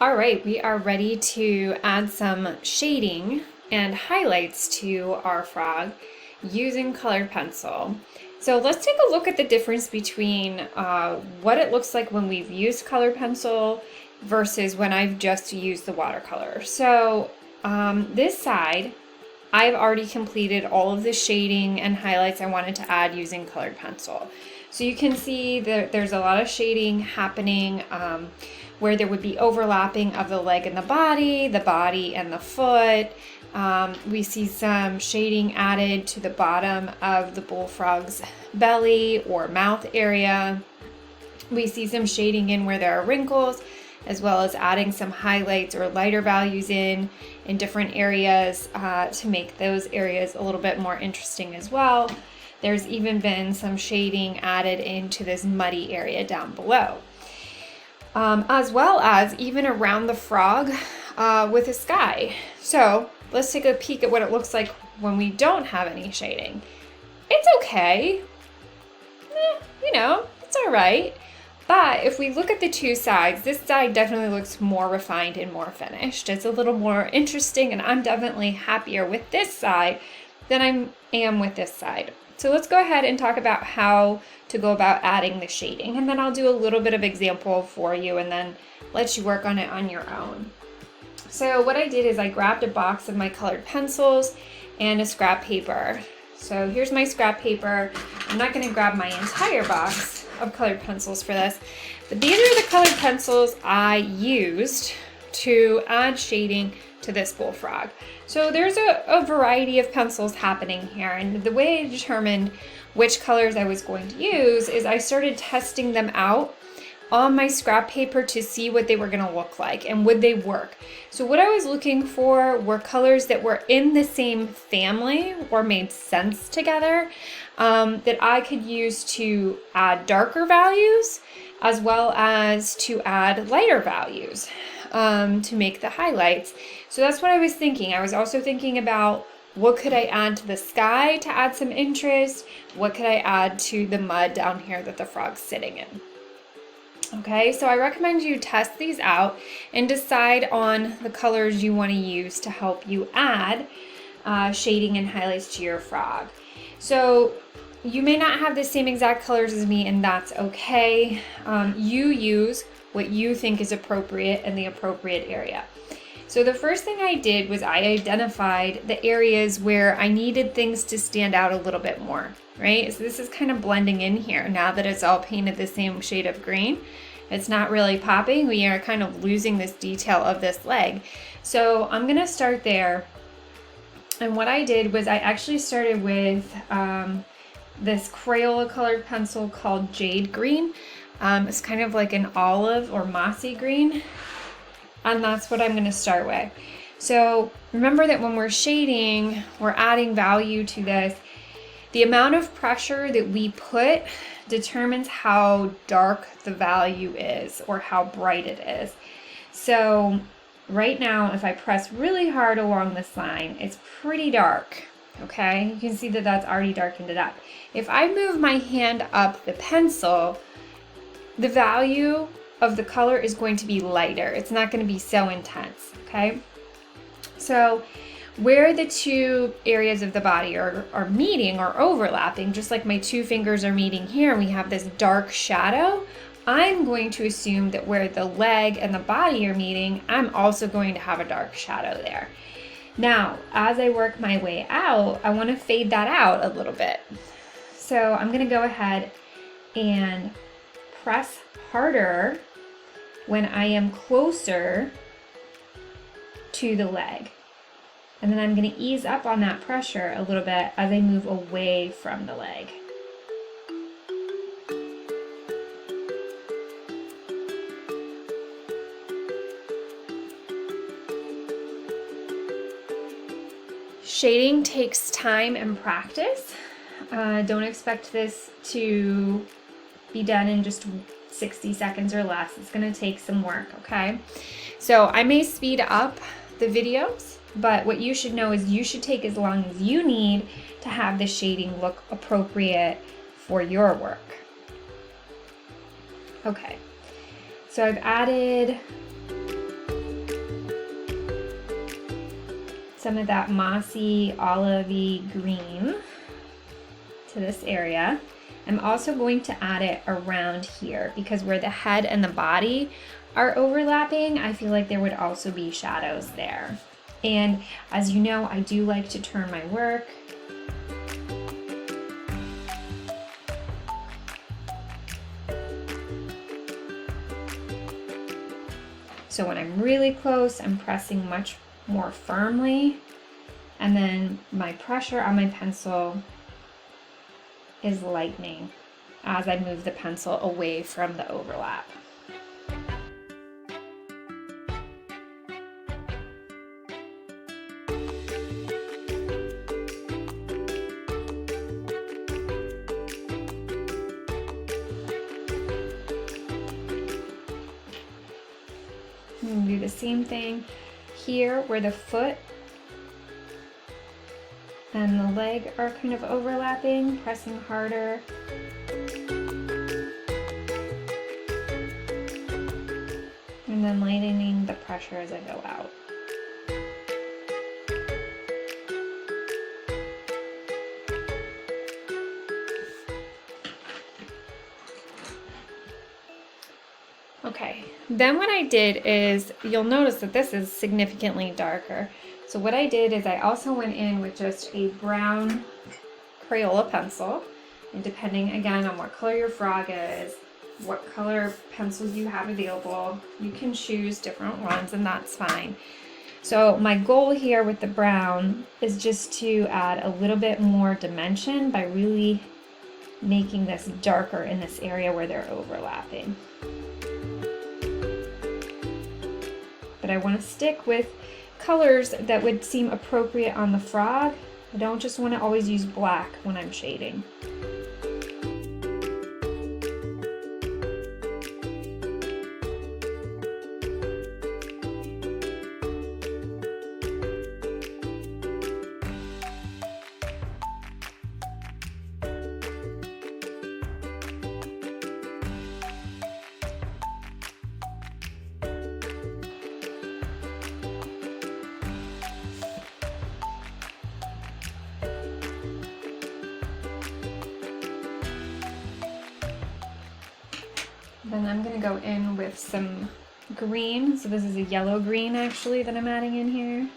All right, we are ready to add some shading and highlights to our frog using colored pencil. So let's take a look at the difference between what it looks like when we've used colored pencil versus when I've just used the watercolor. So this side, I've already completed all of the shading and highlights I wanted to add using colored pencil. So you can see that there's a lot of shading happening where there would be overlapping of the leg and the body and the foot. We see some shading added to the bottom of the bullfrog's belly or mouth area. We see some shading in where there are wrinkles, as well as adding some highlights or lighter values in different areas to make those areas a little bit more interesting as well. There's even been some shading added into this muddy area down below. As well as even around the frog with the sky. So let's take a peek at what it looks like when we don't have any shading. It's okay. It's all right. But if we look at the two sides, this side definitely looks more refined and more finished. It's a little more interesting, and I'm definitely happier with this side than I am with this side. So let's go ahead and talk about how to go about adding the shading, and then I'll do a little bit of example for you and then let you work on it on your own. So what I did is I grabbed a box of my colored pencils and a scrap paper. So here's my scrap paper. I'm not going to grab my entire box of colored pencils for this, but these are the colored pencils I used to add shading to this bullfrog. So there's a variety of pencils happening here, and the way I determined which colors I was going to use is I started testing them out on my scrap paper to see what they were going to look like and would they work. So what I was looking for were colors that were in the same family or made sense together, that I could use to add darker values as well as to add lighter values to make the highlights. So that's what I was thinking. I was also thinking about what could I add to the sky to add some interest? What could I add to the mud down here that the frog's sitting in? Okay, so I recommend you test these out and decide on the colors you want to use to help you add shading and highlights to your frog. So you may not have the same exact colors as me, and that's okay. You use what you think is appropriate in the appropriate area. So the first thing I did was I identified the areas where I needed things to stand out a little bit more, right? So this is kind of blending in here now that it's all painted the same shade of green. It's not really popping. We are kind of losing this detail of this leg. So I'm gonna start there. And what I did was I actually started with this Crayola colored pencil called Jade Green. It's kind of like an olive or mossy green. And that's what I'm going to start with. So remember that when we're shading, we're adding value to this. The amount of pressure that we put determines how dark the value is or how bright it is. So right now, if I press really hard along this line, it's pretty dark. Okay, you can see that that's already darkened it up. If I move my hand up the pencil, the value of the color is going to be lighter. It's not going to be so intense, okay? So where the two areas of the body are meeting or overlapping, just like my two fingers are meeting here, we have this dark shadow. I'm going to assume that where the leg and the body are meeting, I'm also going to have a dark shadow there. Now, as I work my way out, I want to fade that out a little bit. So I'm going to go ahead and press harder when I am closer to the leg. And then I'm going to ease up on that pressure a little bit as I move away from the leg. Shading takes time and practice. Don't expect this to be done in just 60 seconds or less. It's going to take some work, okay? So I may speed up the videos, but what you should know is you should take as long as you need to have the shading look appropriate for your work. Okay, so I've added some of that mossy olivey green to this area. I'm also going to add it around here because where the head and the body are overlapping, I feel like there would also be shadows there. And as you know, I do like to turn my work. So when I'm really close, I'm pressing much more firmly, and then my pressure on my pencil is lightening as I move the pencil away from the overlap. I'm going to do the same thing here where the foot and the leg are kind of overlapping, pressing harder. And then lightening the pressure as I go out. Okay, then what I did is, you'll notice that this is significantly darker. So what I did is I also went in with just a brown Crayola pencil, and depending again on what color your frog is, what color pencils you have available, you can choose different ones and that's fine. So my goal here with the brown is just to add a little bit more dimension by really making this darker in this area where they're overlapping. But I want to stick with colors that would seem appropriate on the frog. I don't just want to always use black when I'm shading. Then I'm going to go in with some green. So this is a yellow green actually that I'm adding in here.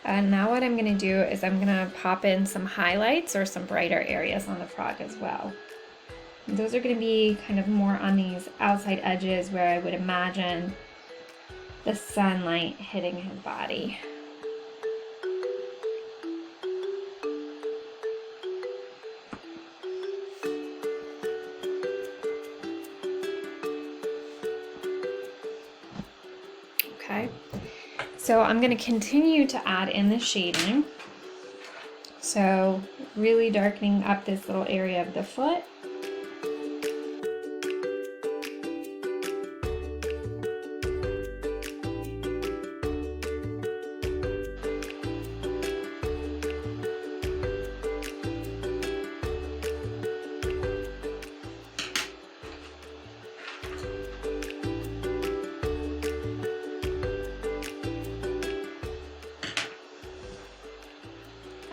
And now what I'm going to do is I'm going to pop in some highlights or some brighter areas on the frog as well. And those are going to be kind of more on these outside edges where I would imagine the sunlight hitting his body. Okay. So I'm going to continue to add in the shading. So really darkening up this little area of the foot.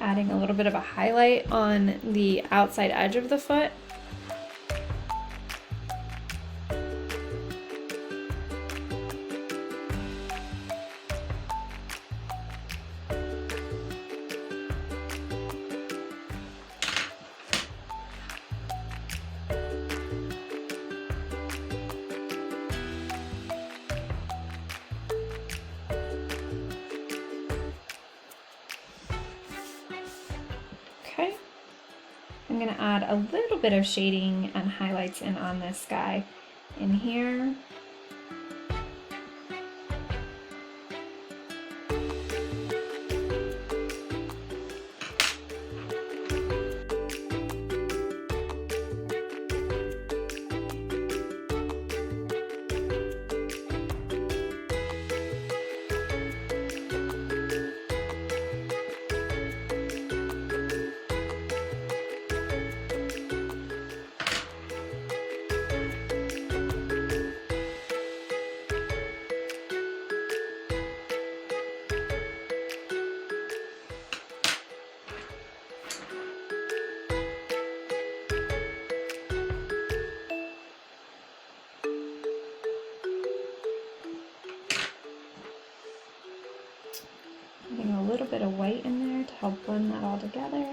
Adding a little bit of a highlight on the outside edge of the foot. Okay, I'm going to add a little bit of shading and highlights in on this guy in here bit of white in there to help blend that all together.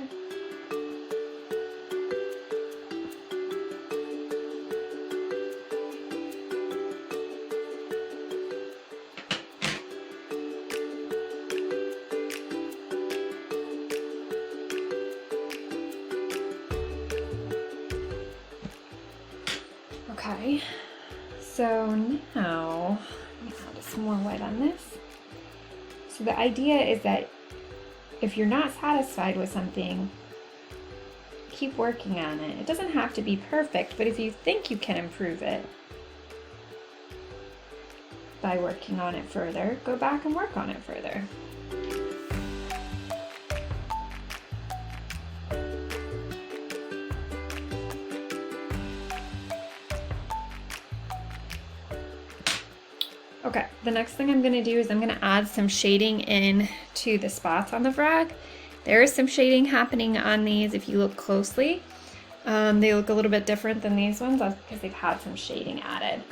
Okay, so now I'm gonna add some more white on this. So the idea is that if you're not satisfied with something, keep working on it. It doesn't have to be perfect, but if you think you can improve it by working on it further, go back and work on it further. Okay, the next thing I'm gonna do is I'm gonna add some shading in to the spots on the frog. There is some shading happening on these if you look closely. They look a little bit different than these ones. That's because they've had some shading added.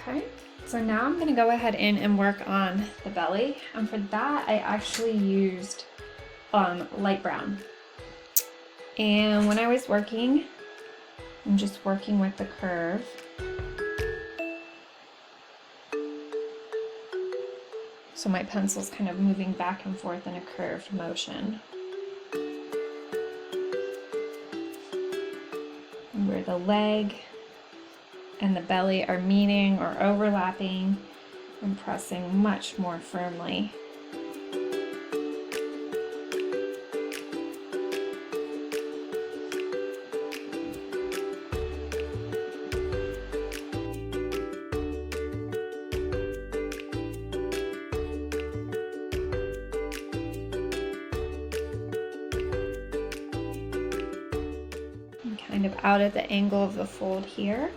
Okay, so now I'm gonna go ahead in and work on the belly. And for that, I actually used light brown. And when I was working, I'm just working with the curve. So my pencil's kind of moving back and forth in a curved motion. And where the leg and the belly are meeting or overlapping and pressing much more firmly. And kind of out at the angle of the fold here.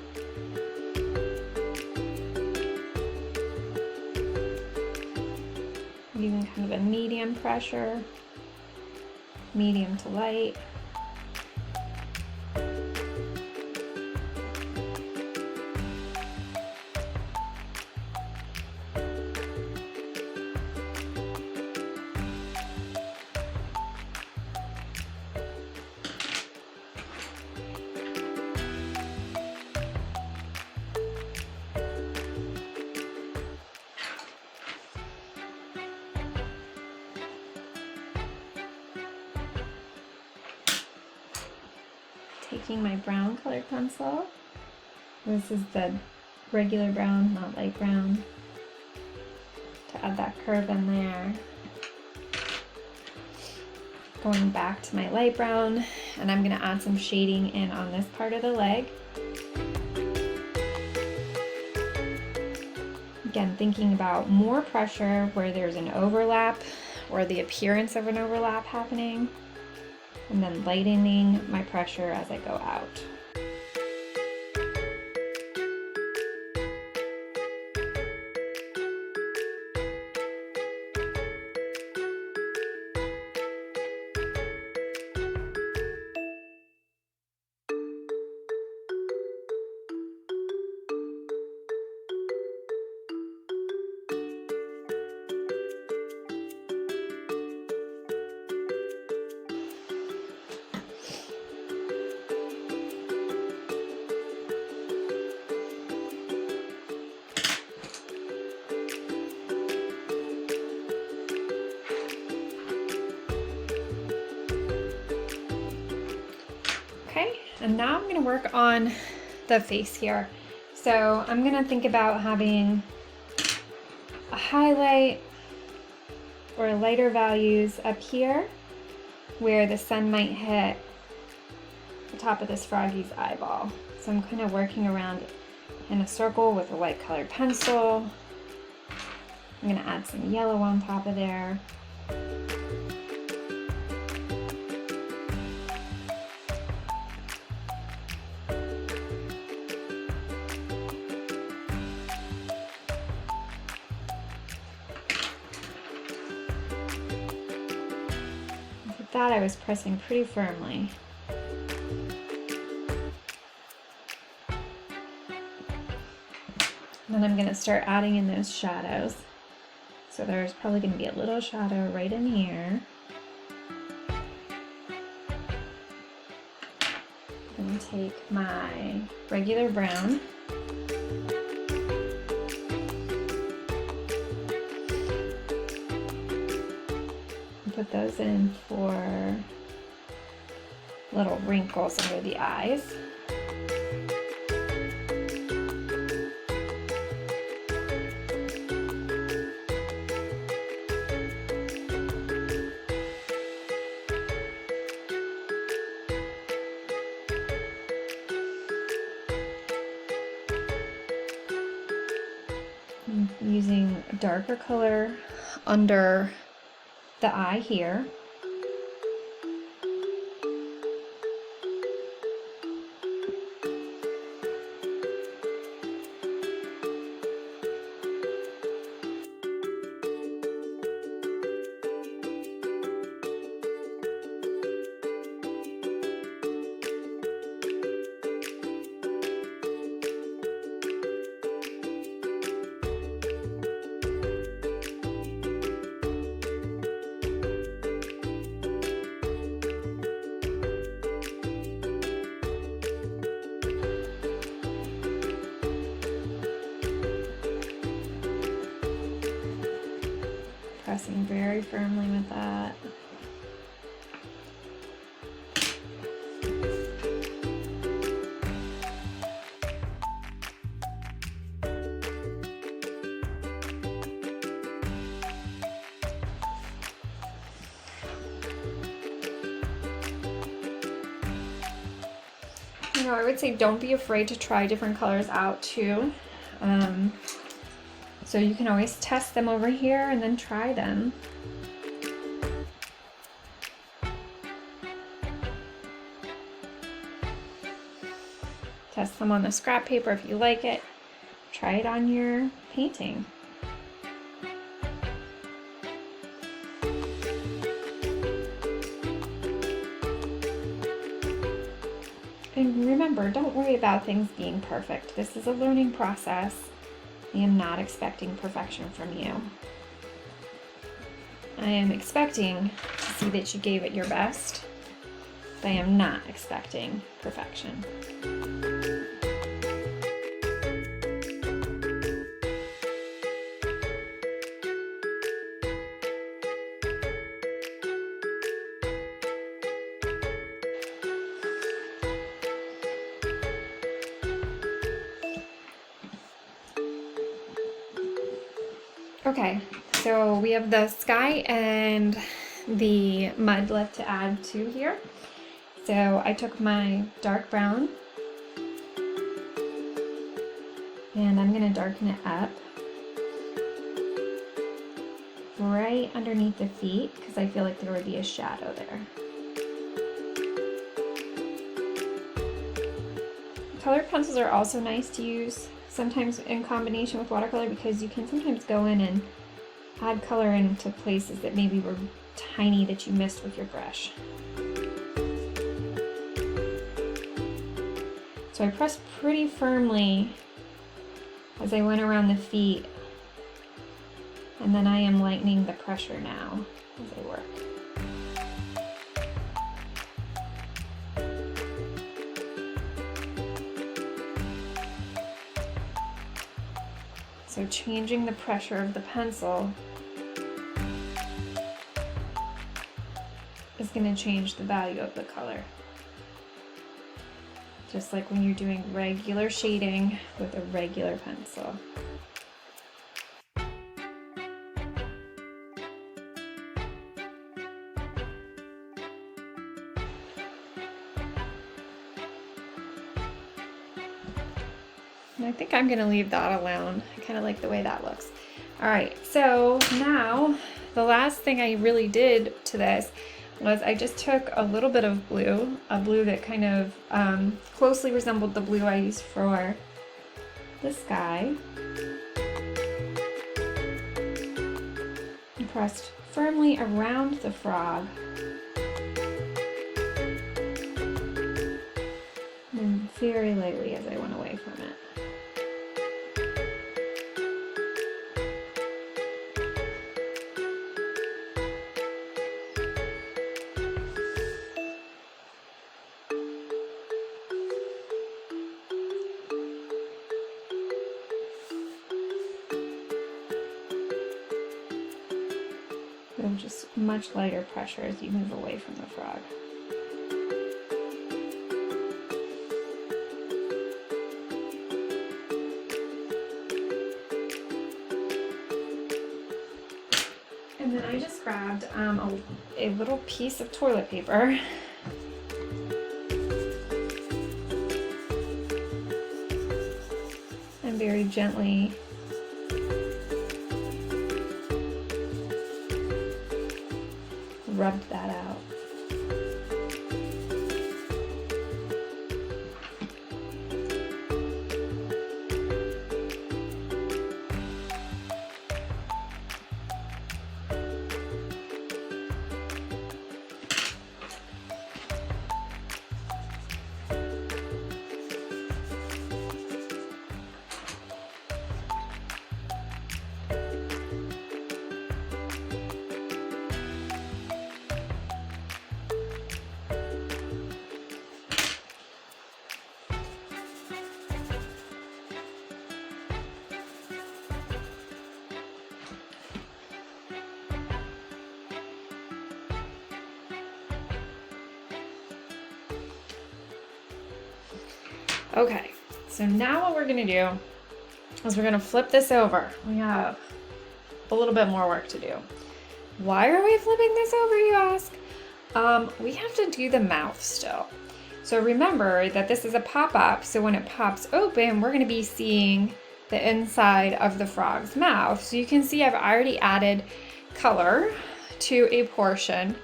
Using kind of a medium pressure, medium to light. Taking my brown colored pencil, this is the regular brown, not light brown, to add that curve in there. Going back to my light brown, and I'm going to add some shading in on this part of the leg. Again, thinking about more pressure where there's an overlap or the appearance of an overlap happening, and then lightening my pressure as I go out. Okay, and now I'm going to work on the face here. So I'm going to think about having a highlight or lighter values up here where the sun might hit the top of this froggy's eyeball. So I'm kind of working around in a circle with a white colored pencil. I'm going to add some yellow on top of there. With that, I was pressing pretty firmly. Then I'm going to start adding in those shadows. So there's probably going to be a little shadow right in here. I'm going to take my regular brown. And put those in for little wrinkles under the eyes. Using a darker color under the eye here. Pressing very firmly with that. You know, I would say don't be afraid to try different colors out too. So you can always test them over here and then try them. Test them on the scrap paper if you like it. Try it on your painting. And remember, don't worry about things being perfect. This is a learning process. I am not expecting perfection from you. I am expecting to see that you gave it your best, but I am not expecting perfection. Okay, so we have the sky and the mud left to add to here. So I took my dark brown and I'm going to darken it up right underneath the feet because I feel like there would be a shadow there. Colored pencils are also nice to use sometimes in combination with watercolor because you can sometimes go in and add color into places that maybe were tiny that you missed with your brush. So I pressed pretty firmly as I went around the feet, and then I am lightening the pressure now as I work. So changing the pressure of the pencil is going to change the value of the color. Just like when you're doing regular shading with a regular pencil. And I think I'm gonna leave that alone. I kind of like the way that looks. All right, so now the last thing I really did to this was I just took a little bit of blue, a blue that kind of closely resembled the blue I used for the sky. And pressed firmly around the frog. And very lightly as I went away from it. And just much lighter pressure as you move away from the frog. And then I just grabbed a little piece of toilet paper and very gently rubbed that out. Okay, so now what we're gonna do is we're gonna flip this over. We have a little bit more work to do. Why are we flipping this over, you ask? We have to do the mouth still. So remember that this is a pop-up, so when it pops open, we're gonna be seeing the inside of the frog's mouth. So you can see I've already added color to a portion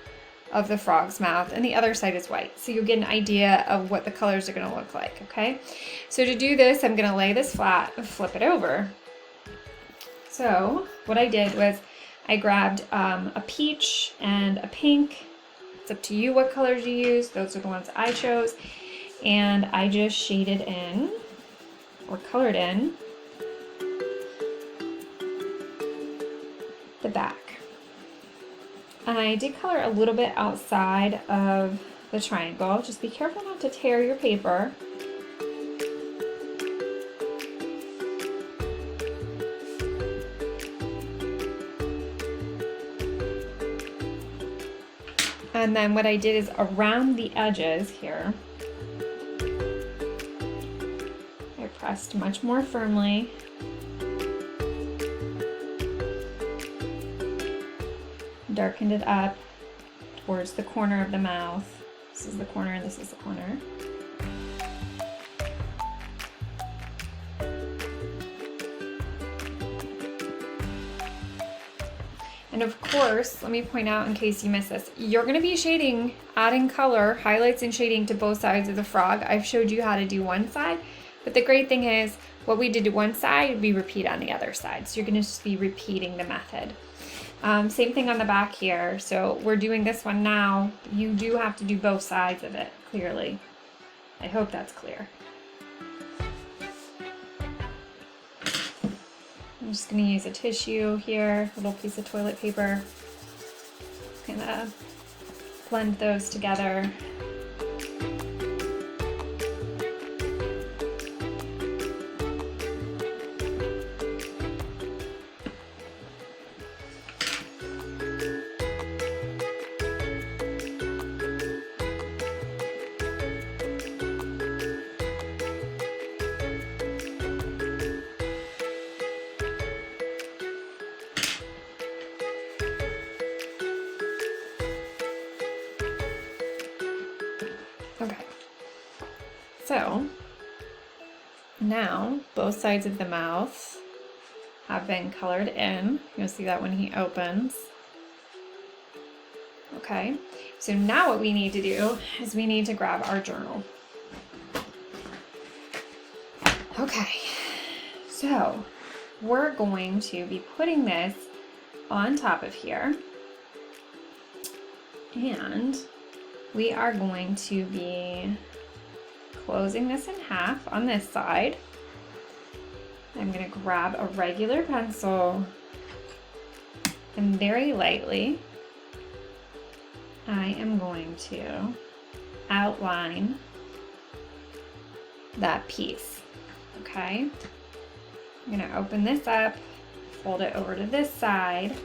of the frog's mouth, and the other side is white. So you'll get an idea of what the colors are gonna look like, okay? So to do this, I'm gonna lay this flat and flip it over. So what I did was I grabbed a peach and a pink. It's up to you what colors you use. Those are the ones I chose. And I just shaded in, or colored in, the back. And I did color a little bit outside of the triangle. Just be careful not to tear your paper. And then what I did is around the edges here, I pressed much more firmly. Darkened it up towards the corner of the mouth. This is the corner and this is the corner. And of course, let me point out in case you missed this, you're going to be shading, adding color, highlights and shading to both sides of the frog. I've showed you how to do one side, but the great thing is what we did to one side, we repeat on the other side. So you're going to just be repeating the method. Same thing on the back here. So we're doing this one now. You do have to do both sides of it, clearly. I hope that's clear. I'm just going to use a tissue here, a little piece of toilet paper. Gonna blend those together. now both sides of the mouth have been colored in. You'll see that when he opens. Okay, so now what we need to do is we need to grab our journal. Okay, so we're going to be putting this on top of here, and we are going to be closing this in half on this side. I'm going to grab a regular pencil and very lightly I am going to outline that piece. Okay, I'm going to open this up, fold it over to this side,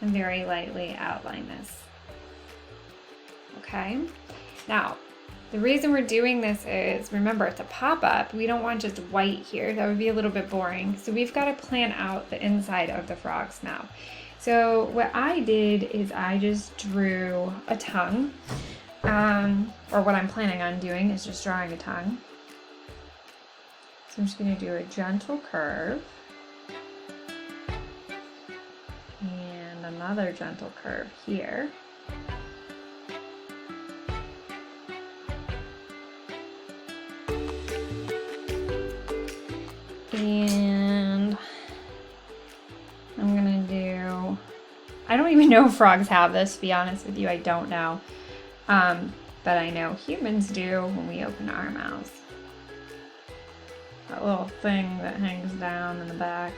and very lightly outline this. Okay, now the reason we're doing this is, remember, it's a pop-up. We don't want just white here. That would be a little bit boring. So we've got to plan out the inside of the frog's mouth. So what I did is I just drew a tongue, or what I'm planning on doing is just drawing a tongue. So I'm just going to do a gentle curve and another gentle curve here. And I'm gonna do, I don't even know if frogs have this, to be honest with you, I don't know. But I know humans do when we open our mouths. That little thing that hangs down in the back.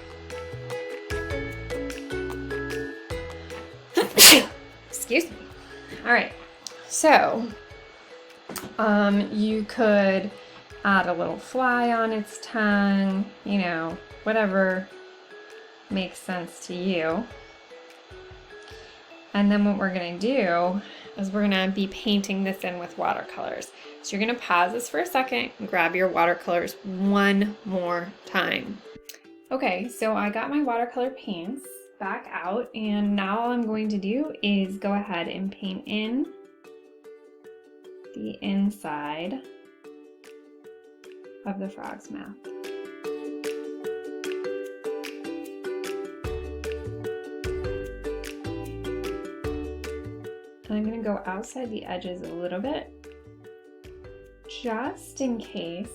Excuse me. All right, so you could add a little fly on its tongue, you know, whatever makes sense to you. And then what we're gonna do is we're gonna be painting this in with watercolors. So you're gonna pause this for a second and grab your watercolors one more time. Okay, so I got my watercolor paints back out, and now all I'm going to do is go ahead and paint in the inside of the frog's mouth. And I'm going to go outside the edges a little bit, just in case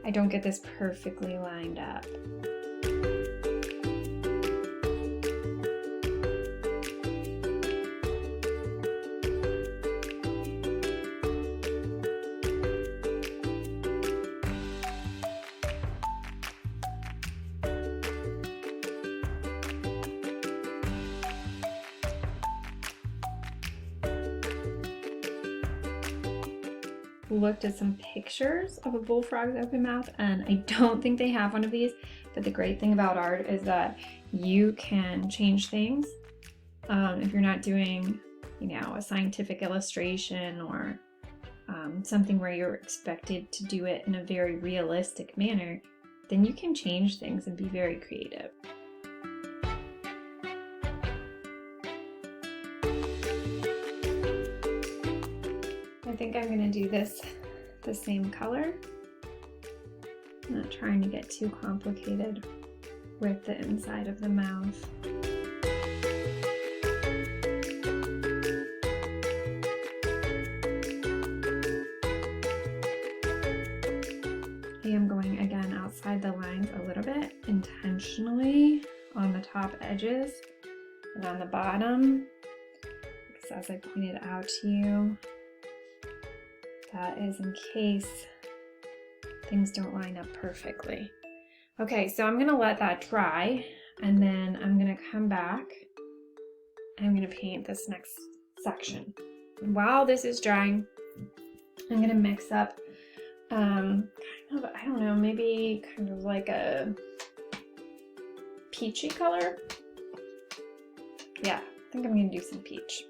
I don't get this perfectly lined up. Looked at some pictures of a bullfrog's open mouth, and I don't think they have one of these, but the great thing about art is that you can change things. If you're not doing, you know, a scientific illustration or something where you're expected to do it in a very realistic manner, then you can change things and be very creative. I think I'm going to do this the same color. I'm not trying to get too complicated with the inside of the mouth. I am going again outside the lines a little bit intentionally on the top edges and on the bottom, because as I pointed out to you, that is in case things don't line up perfectly. Okay, so I'm going to let that dry, and then I'm going to come back and I'm going to paint this next section. And while this is drying, I'm going to mix up kind of, I don't know, maybe kind of like a peachy color. Yeah, I think I'm going to do some peach.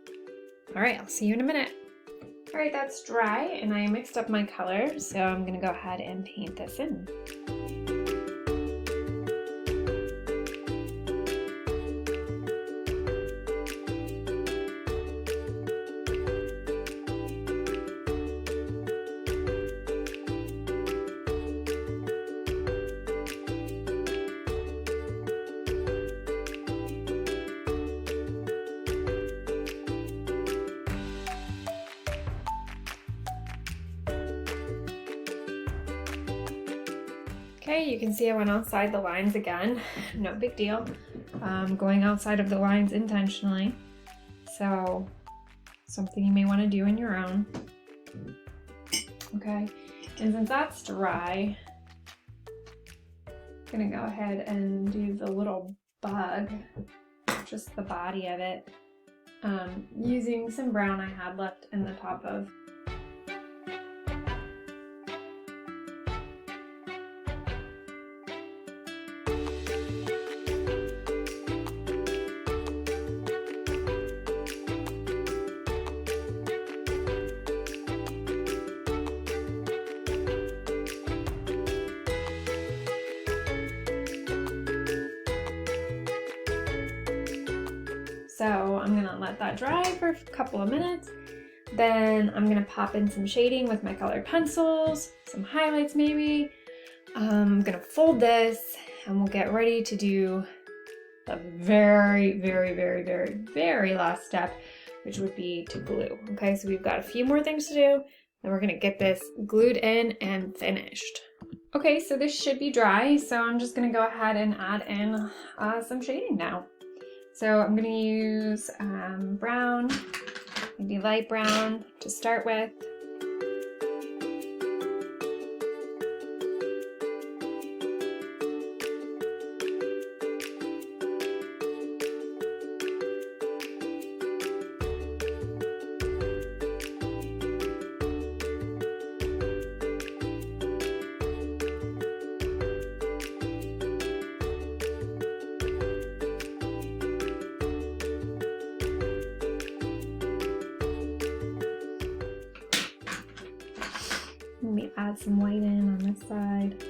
All right, I'll see you in a minute. All right, that's dry, and I mixed up my color, so I'm gonna go ahead and paint this in. Okay, you can see I went outside the lines again. No big deal. Going outside of the lines intentionally. So, something you may want to do in your own. Okay, and since that's dry, I'm gonna go ahead and do the little bug, just the body of it, using some brown I had left in the top of. So I'm gonna let that dry for a couple of minutes. Then I'm gonna pop in some shading with my colored pencils, some highlights maybe. I'm gonna fold this and we'll get ready to do the very, very, very, very, very last step, which would be to glue. Okay, so we've got a few more things to do, then we're gonna get this glued in and finished. Okay, so this should be dry, so I'm just gonna go ahead and add in some shading now. So I'm gonna use brown, maybe light brown to start with. Let me add some white in on this side.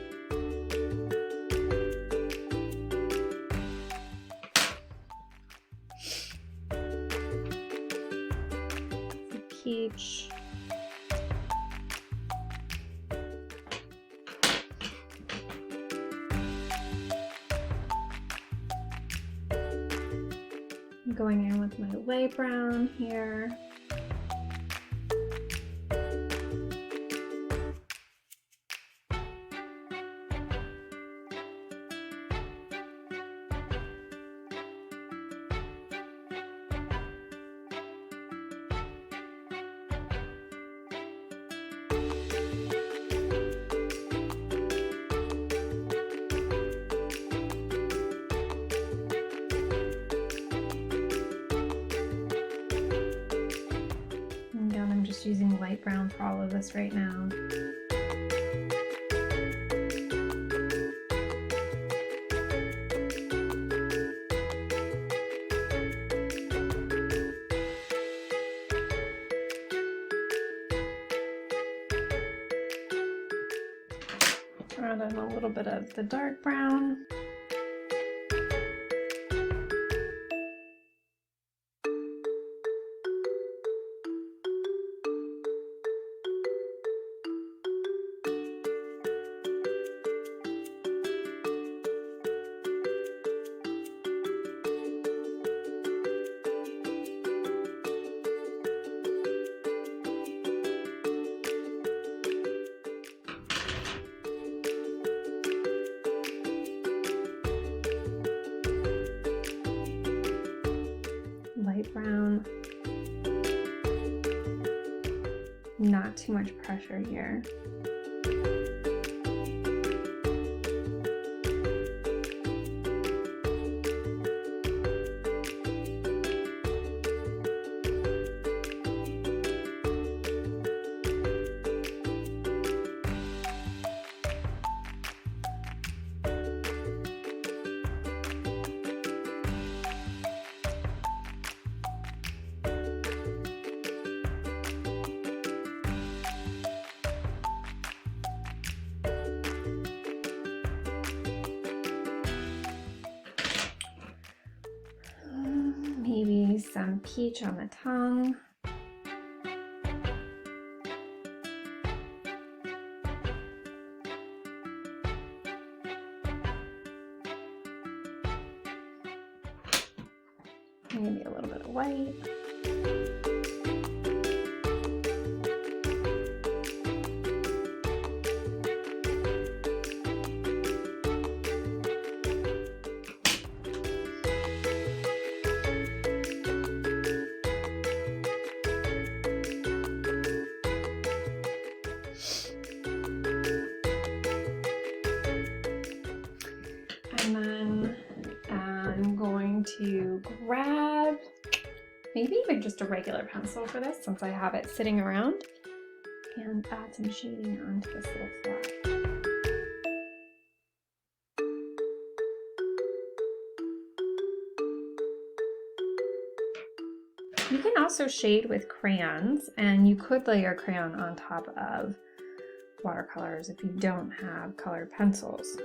Some peach. I'm going in with my light brown here. I'm just using light brown for all of this right now. Add in a little bit of the dark brown. Light brown. Not too much pressure here. Maybe some peach on the tongue. Maybe a little bit of white. going to grab maybe even just a regular pencil for this, since I have it sitting around, and add some shading onto this little flag. You can also shade with crayons, and you could lay your crayon on top of watercolors if you don't have colored pencils.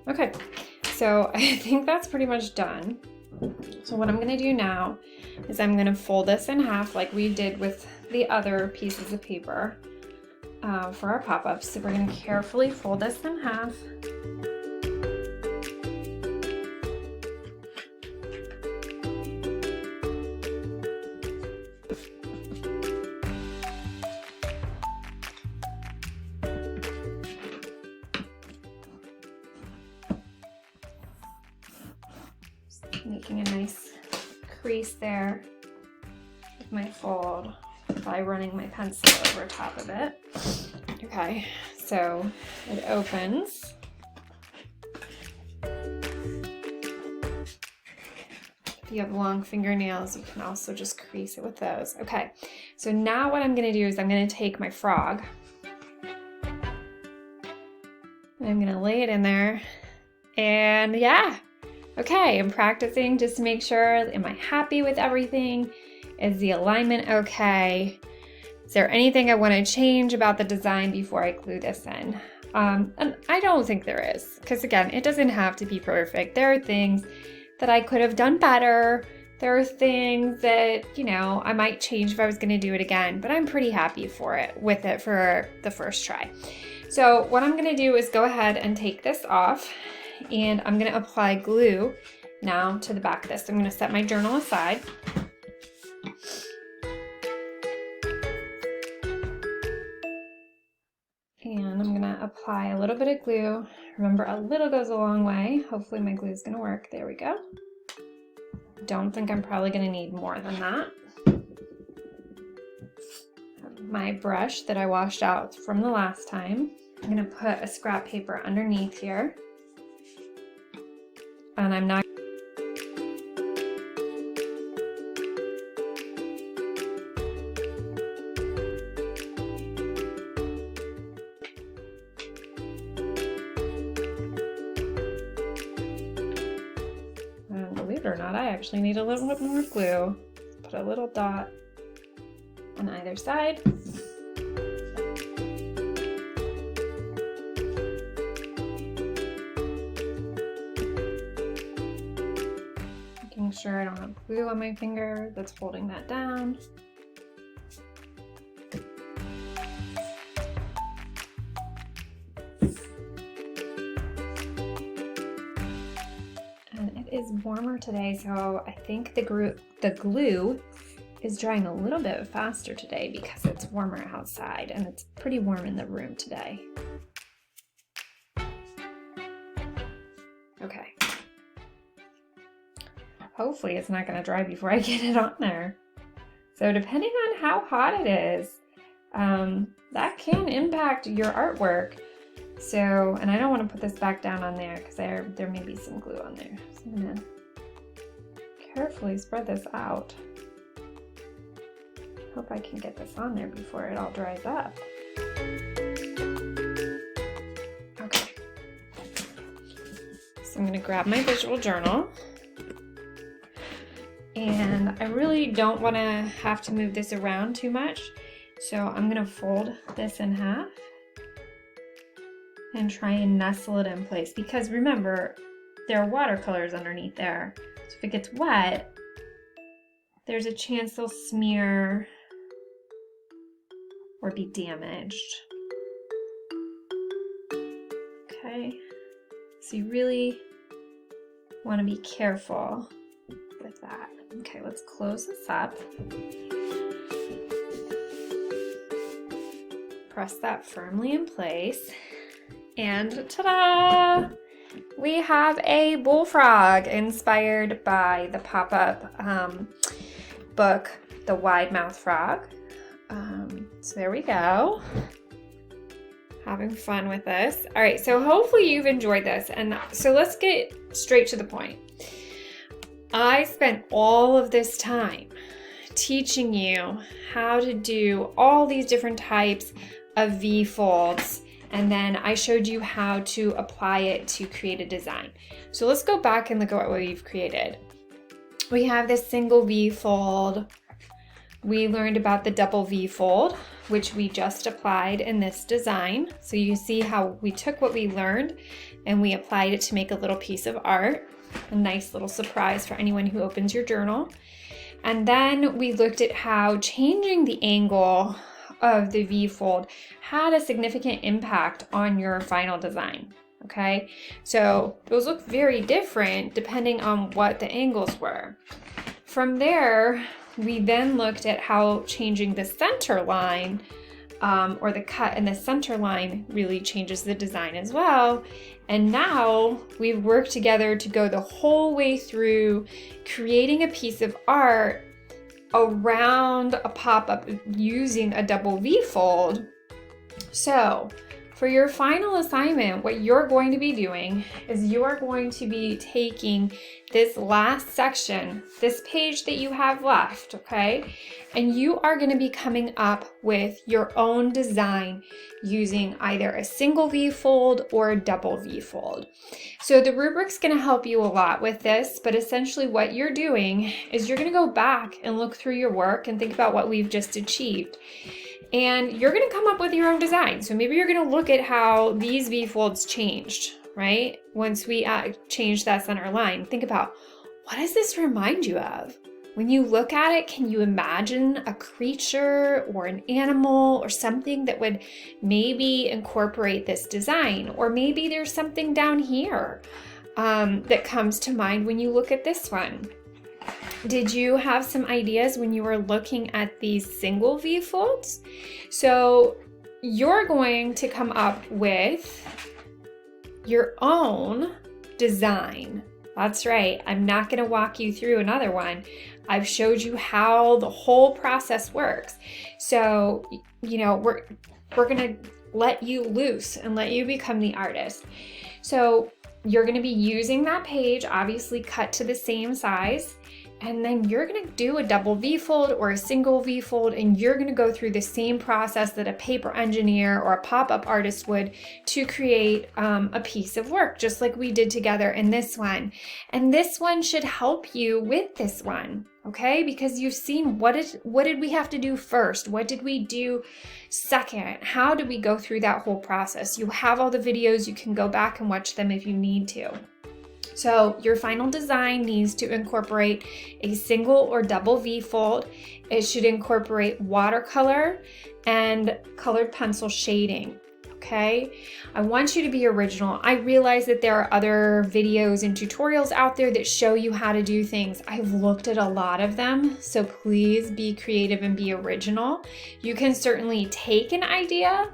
Okay, so I think that's pretty much done. So what I'm gonna do now is I'm gonna fold this in half like we did with the other pieces of paper for our pop-ups. So we're gonna carefully fold this in half. Making a nice crease there with my fold by running my pencil over top of it. Okay, so it opens. If you have long fingernails, you can also just crease it with those. Okay, so now what I'm gonna do is I'm gonna take my frog and I'm gonna lay it in there, and yeah. Okay, I'm practicing just to make sure, am I happy with everything? Is the alignment okay? Is there anything I want to change about the design before I glue this in? And I don't think there is, because again, it doesn't have to be perfect. There are things that I could have done better. There are things that, you know, I might change if I was going to do it again, but I'm pretty happy with it for the first try. So what I'm going to do is go ahead and take this off. And I'm going to apply glue now to the back of this. I'm going to set my journal aside. And I'm going to apply a little bit of glue. Remember, a little goes a long way. Hopefully my glue is going to work. There we go. Don't think I'm probably going to need more than that. My brush that I washed out from the last time. I'm going to put a scrap paper underneath here. And I'm not and believe it or not, I actually need a little bit more glue. Put a little dot on either side. Sure I don't have glue on my finger that's holding that down. And it is warmer today, so I think the glue is drying a little bit faster today because it's warmer outside, and it's pretty warm in the room today. Okay. Hopefully it's not going to dry before I get it on there. So depending on how hot it is, that can impact your artwork. So, and I don't want to put this back down on there because there may be some glue on there. So I'm going to carefully spread this out. Hope I can get this on there before it all dries up. Okay. So I'm going to grab my visual journal. And I really don't want to have to move this around too much. So I'm going to fold this in half and try and nestle it in place. Because remember, there are watercolors underneath there. So if it gets wet, there's a chance they'll smear or be damaged. Okay, so you really want to be careful with that. Okay, let's close this up. Press that firmly in place. And ta-da! We have a bullfrog inspired by the pop-up book, The Wide Mouth Frog. So there we go. Having fun with this. All right, so hopefully you've enjoyed this. And so let's get straight to the point. I spent all of this time teaching you how to do all these different types of V-folds, and then I showed you how to apply it to create a design. So let's go back and look at what we've created. We have this single V-fold. We learned about the double V-fold, which we just applied in this design. So you see how we took what we learned and we applied it to make a little piece of art, a nice little surprise for anyone who opens your journal. And then we looked at how changing the angle of the V-fold had a significant impact on your final design. Okay, so those look very different depending on what the angles were. From there, we then looked at how changing the center line or the cut in the center line really changes the design as well. And now we've worked together to go the whole way through creating a piece of art around a pop-up using a double V-fold. So for your final assignment, what you're going to be doing is you are going to be taking this last section, this page that you have left, okay? And you are going to be coming up with your own design using either a single V-fold or a double V-fold. So the rubric's going to help you a lot with this, but essentially what you're doing is you're going to go back and look through your work and think about what we've just achieved. And you're going to come up with your own design. So maybe you're going to look at how these V-folds changed, right? Once we changed that center line, think about, what does this remind you of? When you look at it, can you imagine a creature or an animal or something that would maybe incorporate this design? Or maybe there's something down here that comes to mind when you look at this one. Did you have some ideas when you were looking at these single V-folds? So you're going to come up with your own design. That's right. I'm not going to walk you through another one. I've showed you how the whole process works. So, you know, we're going to let you loose and let you become the artist. So you're going to be using that page, obviously cut to the same size. And then you're going to do a double V-fold or a single V-fold, and you're going to go through the same process that a paper engineer or a pop-up artist would to create a piece of work, just like we did together in this one. And this one should help you with this one, okay? Because you've seen what did we have to do first? What did we do second? How did we go through that whole process? You have all the videos. You can go back and watch them if you need to. So your final design needs to incorporate a single or double V-fold. It should incorporate watercolor and colored pencil shading, okay? I want you to be original. I realize that there are other videos and tutorials out there that show you how to do things. I've looked at a lot of them, so please be creative and be original. You can certainly take an idea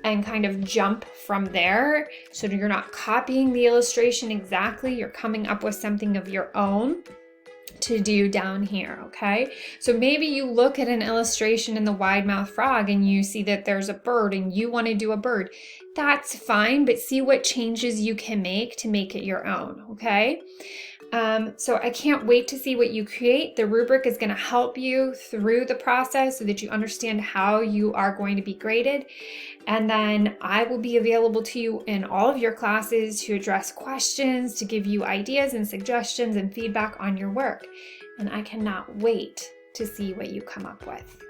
and kind of jump from there. So you're not copying the illustration exactly, you're coming up with something of your own to do down here, okay? So maybe you look at an illustration in the wide mouth frog and you see that there's a bird and you want to do a bird. That's fine, but see what changes you can make to make it your own, okay? So I can't wait to see what you create. The rubric is going to help you through the process so that you understand how you are going to be graded. And then I will be available to you in all of your classes to address questions, to give you ideas and suggestions and feedback on your work. And I cannot wait to see what you come up with.